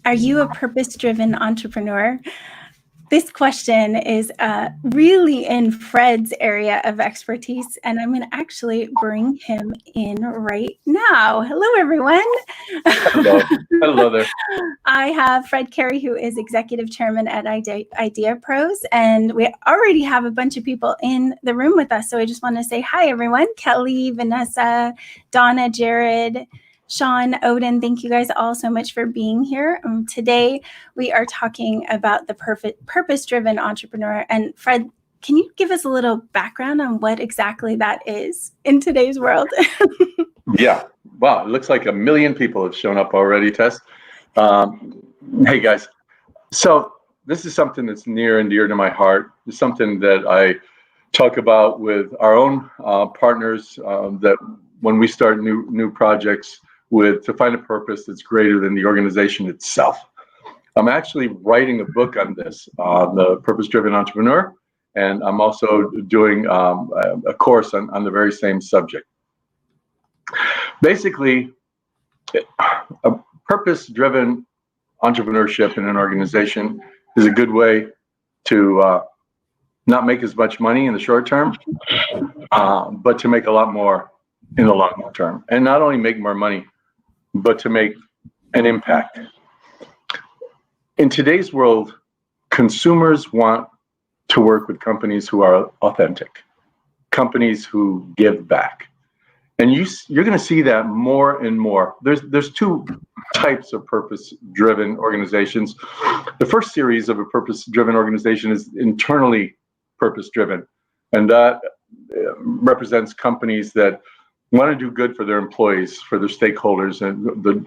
Are you a purpose-driven entrepreneur? This question is really in Fred's area of expertise, and I'm going to actually bring him in right now. Hello, everyone. Hello. Hello there. I have Fred Cary, who is Executive Chairman at IdeaPros, and we already have a bunch of people in the room with us. So I just want to say hi, everyone. Kelly, Vanessa, Donna, Jared, Sean, Odin, thank you guys all so much for being here. Today, we are talking about the purpose-driven entrepreneur. And Fred, can you give us a little background on what exactly that is in today's world? Yeah. Wow. It looks like 1 million people have shown up already, Tess. Hey, guys. So this is something that's near and dear to my heart. It's something that I talk about with our own partners that when we start new projects to find a purpose that's greater than the organization itself. I'm actually writing a book on this, the purpose-driven entrepreneur, and I'm also doing a course on the very same subject. Basically, a purpose-driven entrepreneurship in an organization is a good way to not make as much money in the short term, but to make a lot more in the long term. And not only make more money, but to make an impact. In today's world, consumers want to work with companies who are authentic, companies who give back. And you're going to see that more and more. There's two types of purpose-driven organizations. The first series of a purpose-driven organization is internally purpose-driven, and that represents companies that want to do good for their employees, for their stakeholders, and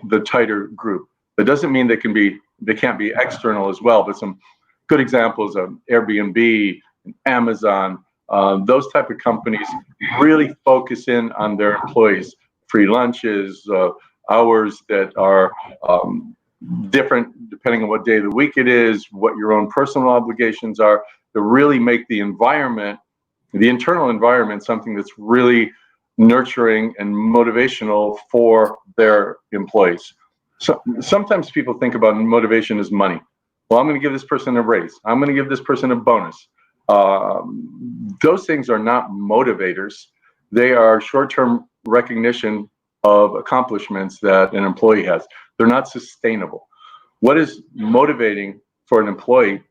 the tighter group. That doesn't mean they can't be external as well. But some good examples of Airbnb, Amazon. Those type of companies really focus in on their employees, free lunches, hours that are different depending on what day of the week it is, what your own personal obligations are, to really make the environment, the internal environment, something that's really nurturing and motivational for their employees. So sometimes people think about motivation as money. Well, I'm going to give this person a raise. I'm going to give this person a bonus. Those things are not motivators. They are short-term recognition of accomplishments that an employee has. They're not sustainable. What is motivating for an employee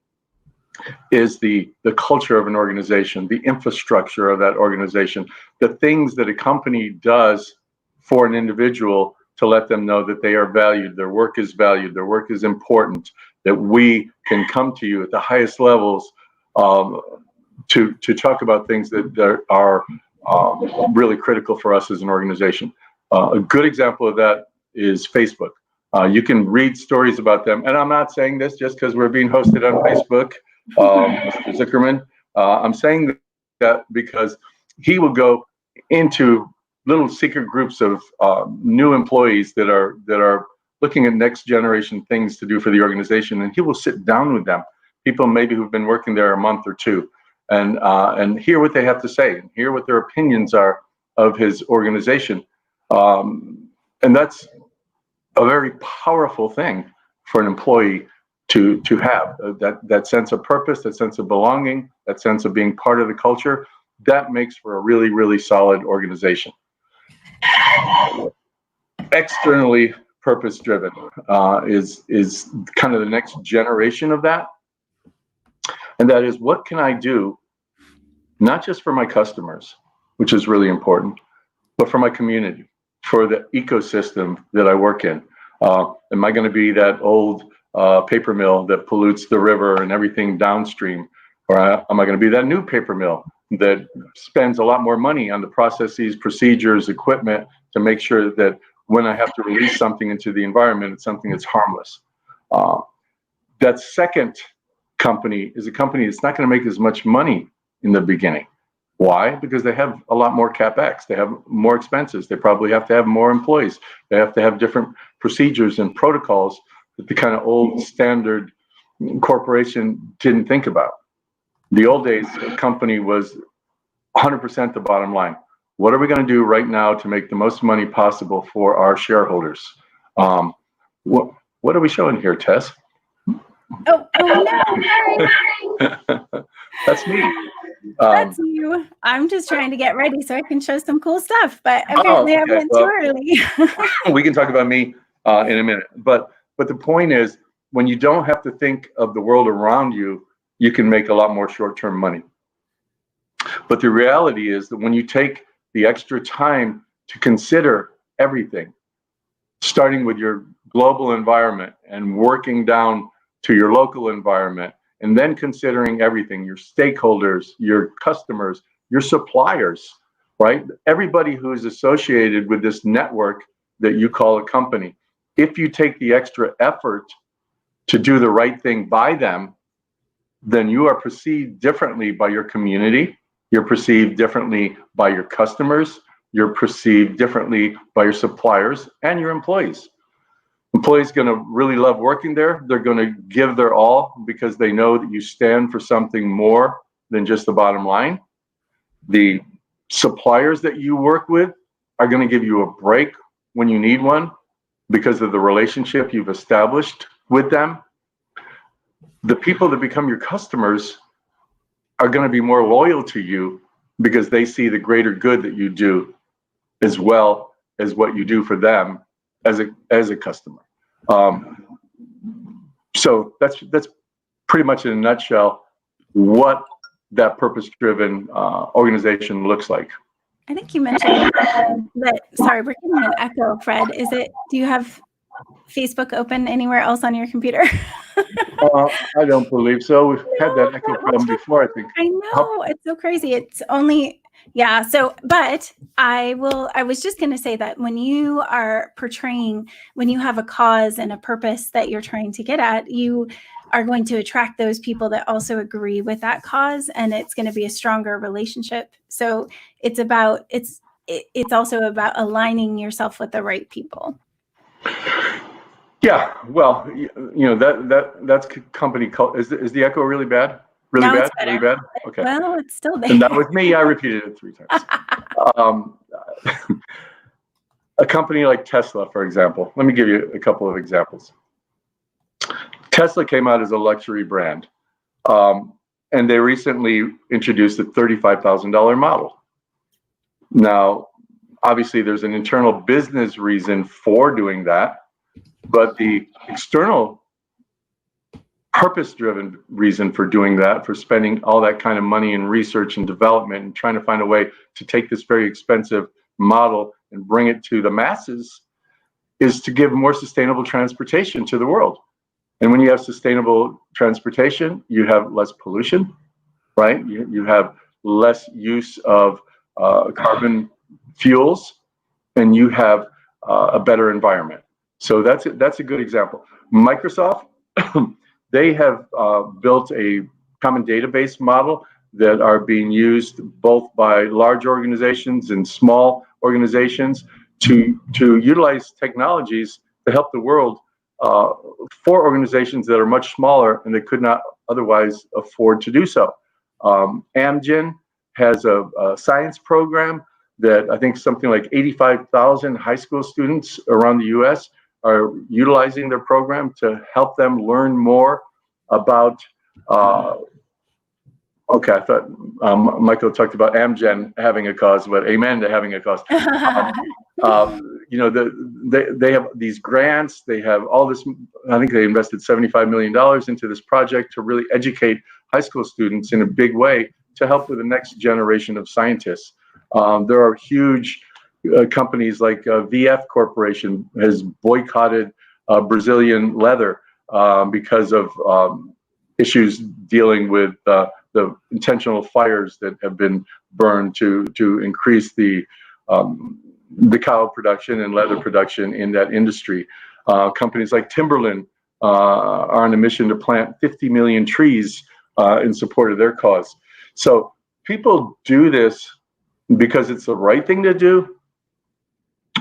is the culture of an organization, the infrastructure of that organization, the things that a company does for an individual to let them know that they are valued, their work is valued, their work is important, that we can come to you at the highest levels to talk about things that are really critical for us as an organization. A good example of that is Facebook. You can read stories about them, and I'm not saying this just because we're being hosted on Facebook, Mr. Zuckerman. I'm saying that because he will go into little secret groups of new employees that are looking at next generation things to do for the organization, and he will sit down with them, people maybe who've been working there a month or two, and hear what they have to say, and hear what their opinions are of his organization. And that's a very powerful thing for an employee to have, that sense of purpose, that sense of belonging, that sense of being part of the culture. That makes for a really, really solid organization. Externally purpose-driven is kind of the next generation of that. And that is, what can I do, not just for my customers, which is really important, but for my community, for the ecosystem that I work in. Am I going to be that old paper mill that pollutes the river and everything downstream? Or am I going to be that new paper mill that spends a lot more money on the processes, procedures, equipment to make sure that when I have to release something into the environment, it's something that's harmless? That second company is a company that's not going to make as much money in the beginning. Why? Because they have a lot more CapEx. They have more expenses. They probably have to have more employees. They have to have different procedures and protocols that the kind of old standard corporation didn't think about. The old days, a company was 100% the bottom line. What are we going to do right now to make the most money possible for our shareholders? What are we showing here, Tess? Oh no, sorry. That's me. That's you. I'm just trying to get ready so I can show some cool stuff, but Oh, apparently I okay. went Well, too early. we can talk about me in a minute. But the point is, when you don't have to think of the world around you, you can make a lot more short-term money. But the reality is that when you take the extra time to consider everything, starting with your global environment and working down to your local environment, and then considering everything, your stakeholders, your customers, your suppliers, right? Everybody who is associated with this network that you call a company. If you take the extra effort to do the right thing by them, then you are perceived differently by your community. You're perceived differently by your customers. You're perceived differently by your suppliers and your employees. Employees going to really love working there. They're going to give their all because they know that you stand for something more than just the bottom line. The suppliers that you work with are going to give you a break when you need one because of the relationship you've established with them. The people that become your customers are going to be more loyal to you because they see the greater good that you do as well as what you do for them as a customer. So that's pretty much in a nutshell what that purpose-driven organization looks like. I think you mentioned that, sorry, we're getting an echo, Fred. Do you have Facebook open anywhere else on your computer? I don't believe so. We've had that echo problem before, I think. I know, it's so crazy. It's only, yeah. So, but I was just going to say that when you are portraying, when you have a cause and a purpose that you're trying to get at, you are going to attract those people that also agree with that cause, and it's going to be a stronger relationship. So it's also about aligning yourself with the right people. Yeah, well, that's company culture. Is the echo really bad? Really now bad? Really bad? Okay. Well, it's still there. And that was me. I repeated it 3 times. A company like Tesla, for example. Let me give you a couple of examples. Tesla came out as a luxury brand, and they recently introduced a $35,000 model. Now, obviously, there's an internal business reason for doing that. But the external purpose-driven reason for doing that, for spending all that kind of money in research and development and trying to find a way to take this very expensive model and bring it to the masses, is to give more sustainable transportation to the world. And when you have sustainable transportation, you have less pollution, right? You have less use of carbon fuels, and you have a better environment. So that's a good example. Microsoft, they have built a common database model that are being used both by large organizations and small organizations to utilize technologies to help the world for organizations that are much smaller and they could not otherwise afford to do so. Amgen has a science program that I think something like 85,000 high school students around the US are utilizing their program to help them learn more about, okay, I thought Michael talked about Amgen having a cause, but amen to having a cause. They have these grants, they have all this, I think they invested $75 million into this project to really educate high school students in a big way to help with the next generation of scientists. There are huge companies like VF Corporation has boycotted Brazilian leather because of issues dealing with the intentional fires that have been burned to increase the cow production and leather production in that industry. Companies like Timberland are on a mission to plant 50 million trees in support of their cause. So people do this because it's the right thing to do.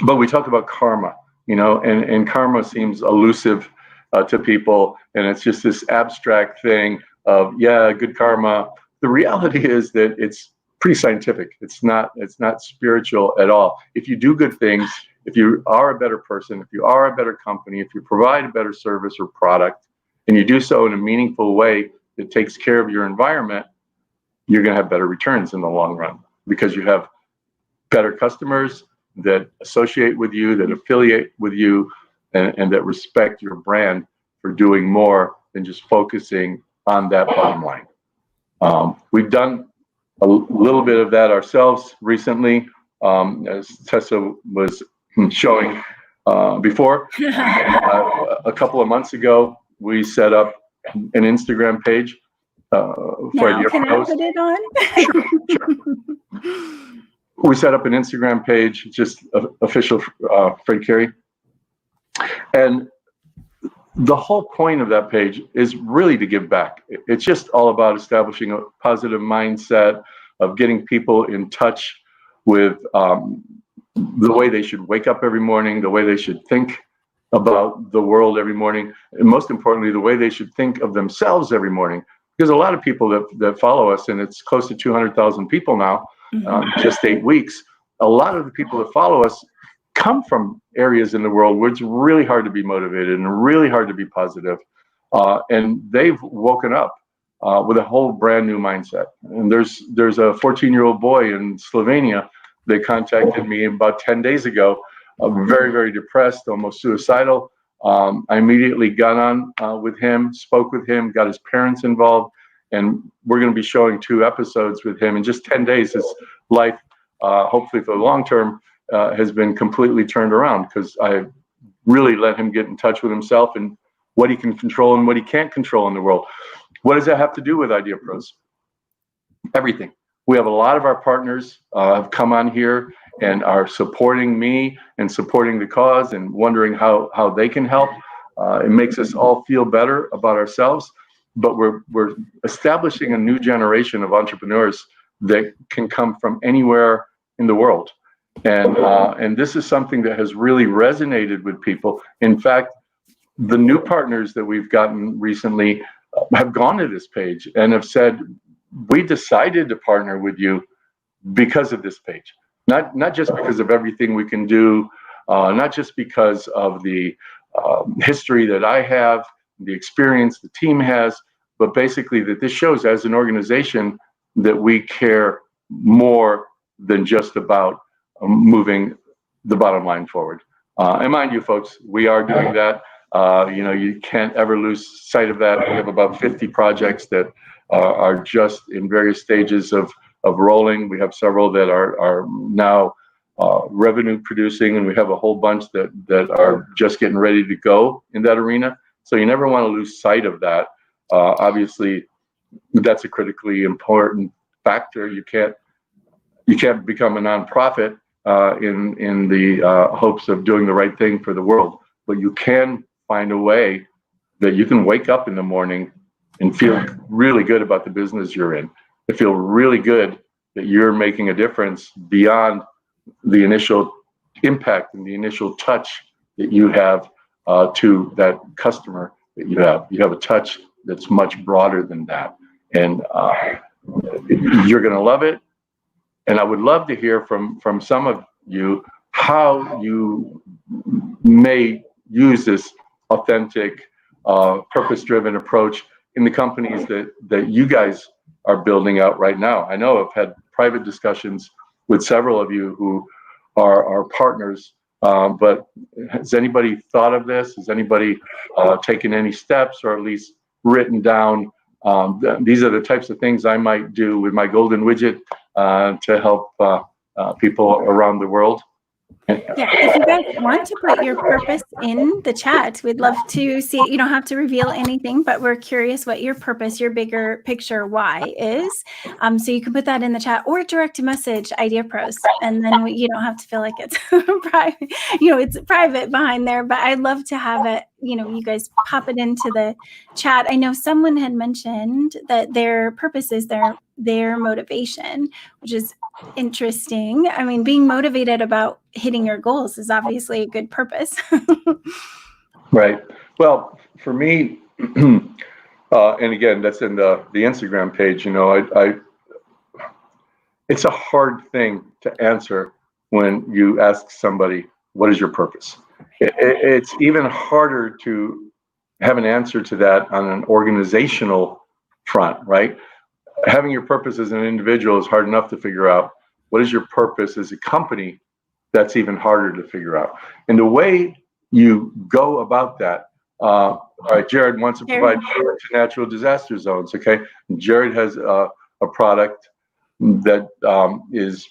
But we talk about karma, and karma seems elusive to people, and it's just this abstract thing of, yeah, good karma. The reality is that it's pretty scientific. It's not spiritual at all. If you do good things, if you are a better person, if you are a better company, if you provide a better service or product, and you do so in a meaningful way that takes care of your environment, you're going to have better returns in the long run, because you have better customers that associate with you, that affiliate with you, and that respect your brand for doing more than just focusing on that bottom line. We've done a little bit of that ourselves recently, as Tessa was showing before. A couple of months ago, we set up an Instagram page for Now, IdeaPros. can I put it on? Sure. We set up an Instagram page, just official Fred Cary. And the whole point of that page is really to give back. It's just all about establishing a positive mindset of getting people in touch with the way they should wake up every morning, the way they should think about the world every morning, and most importantly, the way they should think of themselves every morning. Because a lot of people that follow us, and it's close to 200,000 people now, just 8 weeks, a lot of the people that follow us come from areas in the world where it's really hard to be motivated and really hard to be positive. And they've woken up with a whole brand new mindset. And there's a 14-year-old boy in Slovenia that contacted me about 10 days ago, very, very depressed, almost suicidal. I immediately got on with him, spoke with him, got his parents involved, and we're going to be showing 2 episodes with him in just 10 days. His life, hopefully for the long term, has been completely turned around, because I really let him get in touch with himself and what he can control and what he can't control in the world. What does that have to do with IdeaPros? Everything. We have a lot of our partners have come on here and are supporting me and supporting the cause and wondering how they can help. It makes us all feel better about ourselves, but we're establishing a new generation of entrepreneurs that can come from anywhere in the world. And this is something that has really resonated with people. In fact, the new partners that we've gotten recently have gone to this page and have said, we decided to partner with you because of this page. Not just because of everything we can do, not just because of the history that I have, the experience the team has, but basically that this shows as an organization that we care more than just about moving the bottom line forward. And mind you, folks, we are doing that. You can't ever lose sight of that. We have about 50 projects that are just in various stages of rolling. We have several that are now revenue producing, and we have a whole bunch that are just getting ready to go in that arena. So you never want to lose sight of that. Obviously, that's a critically important factor. You can't become a nonprofit in the hopes of doing the right thing for the world, but you can find a way that you can wake up in the morning and feel really good about the business you're in. To feel really good that you're making a difference beyond the initial impact and the initial touch that you have to that customer that you have. You have a touch that's much broader than that, and you're going to love it. And I would love to hear from some of you how you may use this authentic, purpose-driven approach in the companies that you guys are building out right now. I know I've had private discussions with several of you who are partners, but has anybody thought of this? Has anybody taken any steps, or at least written down, these are the types of things I might do with my golden widget to help people around the world? Yeah, if you guys want to put your purpose in the chat, we'd love to see it. You don't have to reveal anything, but we're curious what your purpose, your bigger picture why is. So you can put that in the chat or direct message IdeaPros, and then you don't have to feel like it's private. It's private behind there, but I'd love to have it. You guys pop it into the chat. I know someone had mentioned that their purpose is their motivation, which is interesting. I mean, being motivated about hitting your goals is obviously a good purpose. Right. Well, for me, and again, that's in the Instagram page. It's a hard thing to answer when you ask somebody, what is your purpose? It's even harder to have an answer to that on an organizational front, right? Having your purpose as an individual is hard enough to figure out. What is your purpose as a company? That's even harder to figure out. And the way you go about that, all right, Jared wants to provide food to natural disaster zones, okay? Jared has a product that is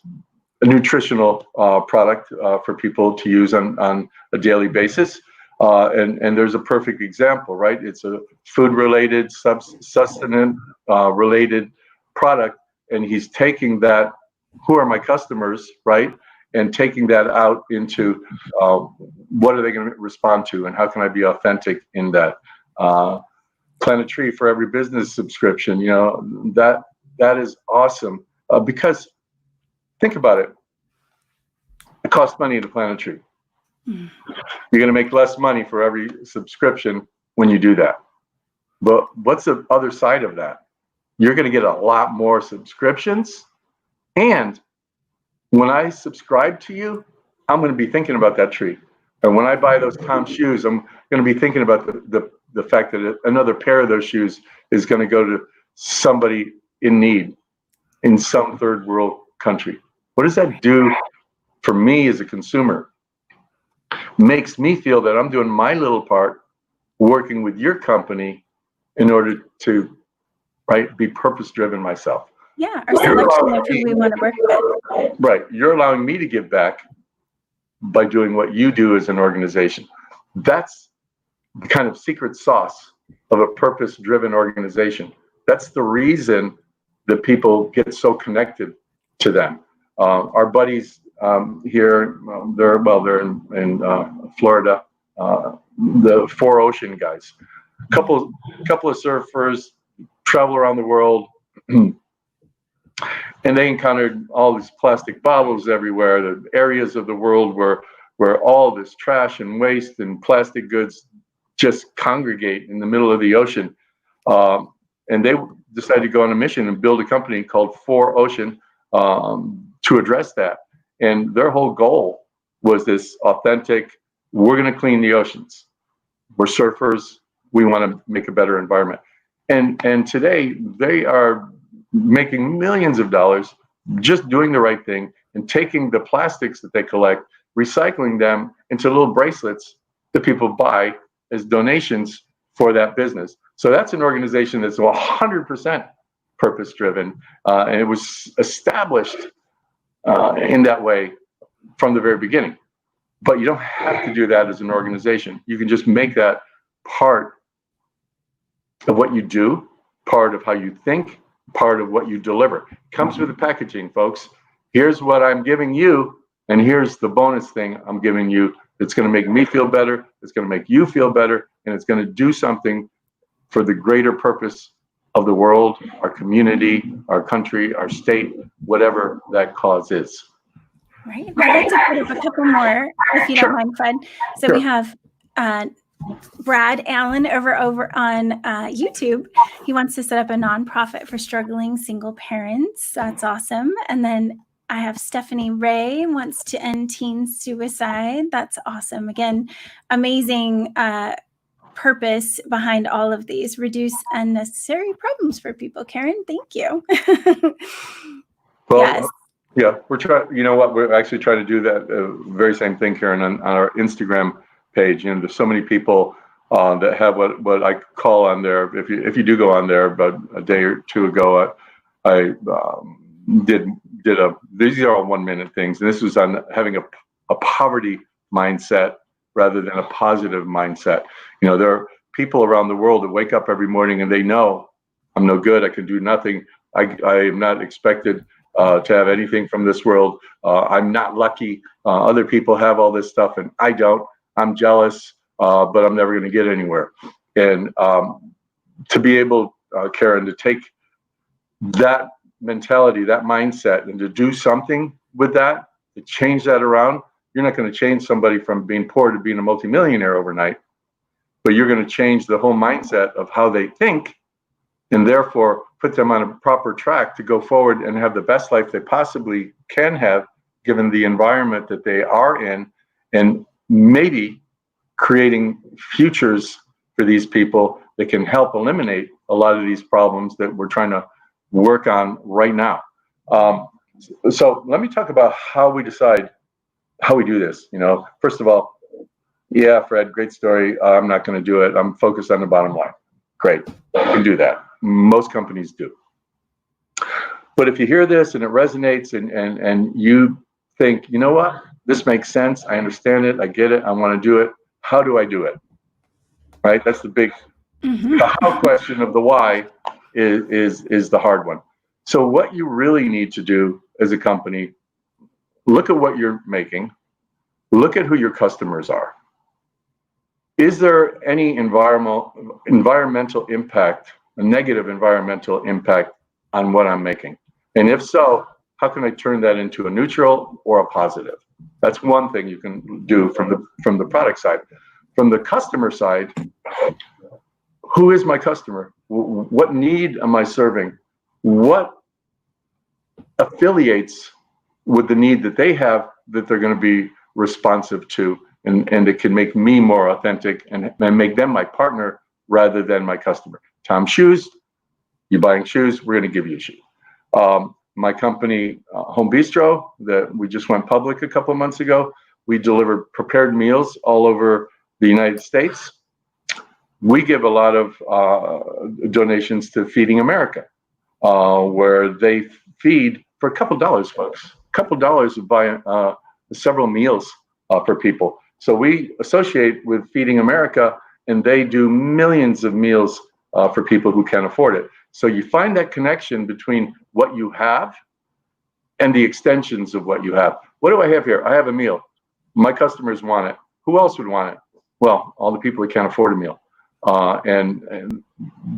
a nutritional product for people to use on a daily basis. And there's a perfect example, right? It's a food-related, sustenance-related product, and he's taking that, who are my customers, right? And taking that out into what are they going to respond to, and how can I be authentic in that? Plant a tree for every business subscription, that is awesome. Because think about it. It costs money to plant a tree. You're going to make less money for every subscription when you do that. But what's the other side of that? You're going to get a lot more subscriptions. And when I subscribe to you, I'm going to be thinking about that tree. And when I buy those Tom shoes, I'm going to be thinking about the fact that another pair of those shoes is going to go to somebody in need in some third world country. What does that do for me as a consumer? Makes me feel that I'm doing my little part working with your company in order to, right, be purpose-driven myself. Yeah, our selection of who we want to work with. Right. You're allowing me to give back by doing what you do as an organization. That's the kind of secret sauce of a purpose-driven organization. That's the reason that people get so connected to them. Our buddies here, they're in Florida, the Four Ocean guys. Couple of surfers travel around the world, and they encountered all these plastic bottles everywhere. The areas of the world where all this trash and waste and plastic goods just congregate in the middle of the ocean. And they decided to go on a mission and build a company called Four Ocean to address that. And their whole goal was this authentic, we're going to clean the oceans. We're surfers. We want to make a better environment. And today they are making millions of dollars just doing the right thing and taking the plastics that they collect, recycling them into little bracelets that people buy as donations for that business. So that's an organization that's 100% purpose-driven, and it was established in that way from the very beginning. But you don't have to do that as an organization. You can just make that part of what you do, part of how you think, part of what you deliver. It comes with the packaging, folks. Here's what I'm giving you, and here's the bonus thing I'm giving you. It's going to make me feel better. It's going to make you feel better, and it's going to do something for the greater purpose of the world, our community, our country, our state, whatever that cause is. Right. I'd like to put up a couple more, if you don't mind, Fred. So we have Brad Allen over on YouTube. He wants to set up a nonprofit for struggling single parents. That's awesome. And then I have Stephanie Ray wants to end teen suicide. That's awesome. Again, amazing purpose behind all of these. Reduce unnecessary problems for people. Karen, thank you. Well, yes. Yeah, we're trying. You know what? We're actually trying to do that very same thing, Karen, on our Instagram page. And there's so many people that have what I call on there. If you do go on there, about a day or two ago, I did a. These are all 1 minute things, and this was on having a poverty mindset rather than a positive mindset. You know, there are people around the world that wake up every morning and they know I'm no good. I can do nothing. I am not expected to have anything from this world. I'm not lucky. Other people have all this stuff and I don't. I'm jealous, but I'm never going to get anywhere. And to be able, Karen, to take that mentality, that mindset, and to do something with that, to change that around, you're not going to change somebody from being poor to being a multimillionaire overnight, but you're going to change the whole mindset of how they think, and therefore put them on a proper track to go forward and have the best life they possibly can have, given the environment that they are in, and maybe creating futures for these people that can help eliminate a lot of these problems that we're trying to work on right now. So let me talk about how we decide how we do this. First of all, yeah, Fred, great story. I'm not going to do it. I'm focused on the bottom line. Great, you can do that. Most companies do. But if you hear this and it resonates and you think, you know what, this makes sense. I understand it. I get it. I want to do it. How do I do it? Right? That's the big the how question of the why is the hard one. So what you really need to do as a company, look at what you're making, look at who your customers are. Is there any environmental impact, a negative environmental impact on what I'm making? And if so, how can I turn that into a neutral or a positive? That's one thing you can do from the product side. From the customer side, who is my customer? What need am I serving? What affiliates with the need that they have that they're going to be responsive to, and it can make me more authentic and make them my partner rather than my customer. Tom Shoes, you're buying shoes, we're going to give you a shoe. My company, Home Bistro, that we just went public a couple of months ago, we deliver prepared meals all over the United States. We give a lot of donations to Feeding America, where they feed for a couple dollars, folks. A couple dollars to buy several meals for people. So we associate with Feeding America, and they do millions of meals for people who can't afford it. So you find that connection between what you have and the extensions of what you have. What do I have here? I have a meal. My customers want it. Who else would want it? Well, all the people that can't afford a meal. And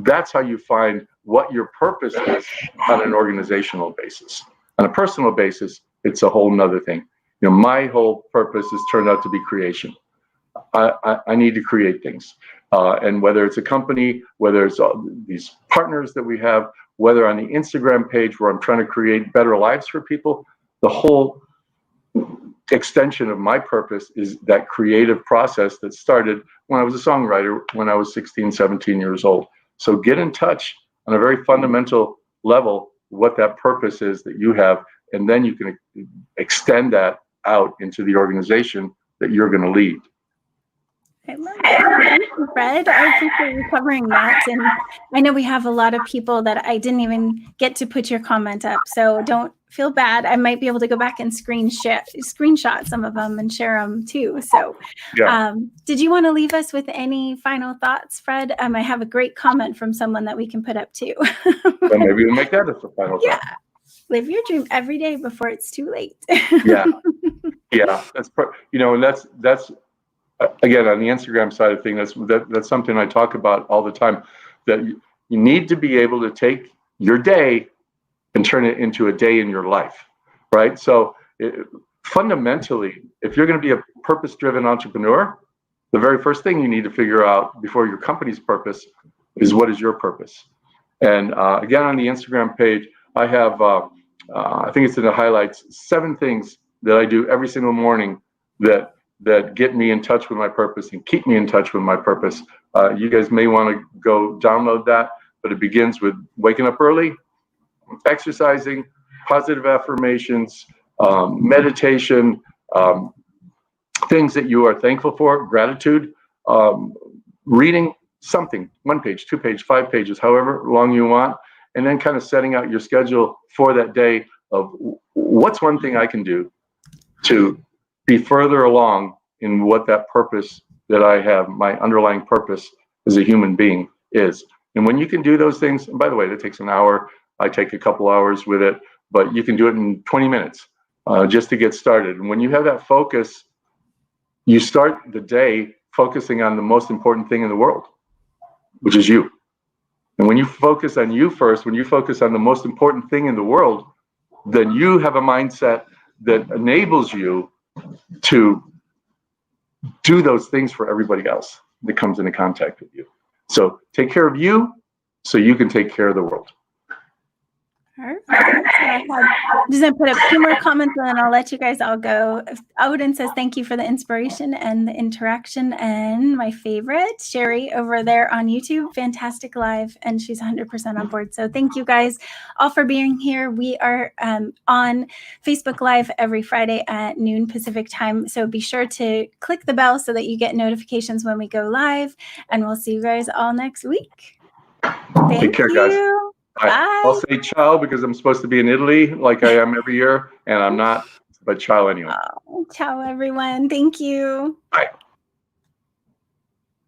that's how you find what your purpose is on an organizational basis. On a personal basis, it's a whole nother thing. My whole purpose has turned out to be creation. I need to create things. And whether it's a company, whether it's these partners that we have, whether on the Instagram page where I'm trying to create better lives for people, the whole extension of my purpose is that creative process that started when I was a songwriter, when I was 16, 17 years old. So get in touch on a very fundamental level what that purpose is that you have, and then you can extend that out into the organization that you're going to lead. I love that. Thank you, Fred. I appreciate you covering that. And I know we have a lot of people that I didn't even get to put your comment up, so don't feel bad. I might be able to go back and screenshot some of them and share them too. So Yeah. Did you want to leave us with any final thoughts, Fred? I have a great comment from someone that we can put up too. So maybe we'll make that as a final thought. Yeah. Live your dream every day before it's too late. Yeah. And that's again, on the Instagram side of things, that's something I talk about all the time, that you need to be able to take your day and turn it into a day in your life, right? So fundamentally, if you're going to be a purpose-driven entrepreneur, the very first thing you need to figure out before your company's purpose is, what is your purpose? And again, on the Instagram page, I have, I think it's in the highlights, 7 things that I do every single morning that get me in touch with my purpose and keep me in touch with my purpose. You guys may want to go download that, but it begins with waking up early, exercising, positive affirmations, meditation, things that you are thankful for, gratitude, reading something, 1 page, 2 page, 5 pages, however long you want, and then kind of setting out your schedule for that day of what's one thing I can do to be further along in what that purpose that I have, my underlying purpose as a human being is. And when you can do those things, and by the way, that takes an hour. I take a couple hours with it, but you can do it in 20 minutes just to get started. And when you have that focus, you start the day focusing on the most important thing in the world, which is you. And when you focus on you first, when you focus on the most important thing in the world, then you have a mindset that enables you to do those things for everybody else that comes into contact with you. So take care of you so you can take care of the world. Perfect. I'm just gonna put up 2 more comments and then I'll let you guys all go. Odin says, thank you for the inspiration and the interaction. And my favorite, Sherry over there on YouTube, fantastic live. And she's 100% on board. So thank you guys all for being here. We are on Facebook Live every Friday at noon Pacific time. So be sure to click the bell so that you get notifications when we go live. And we'll see you guys all next week. Take care, guys. I'll say ciao because I'm supposed to be in Italy like I am every year, and I'm not, but ciao anyway. Oh, ciao, everyone. Thank you. Bye.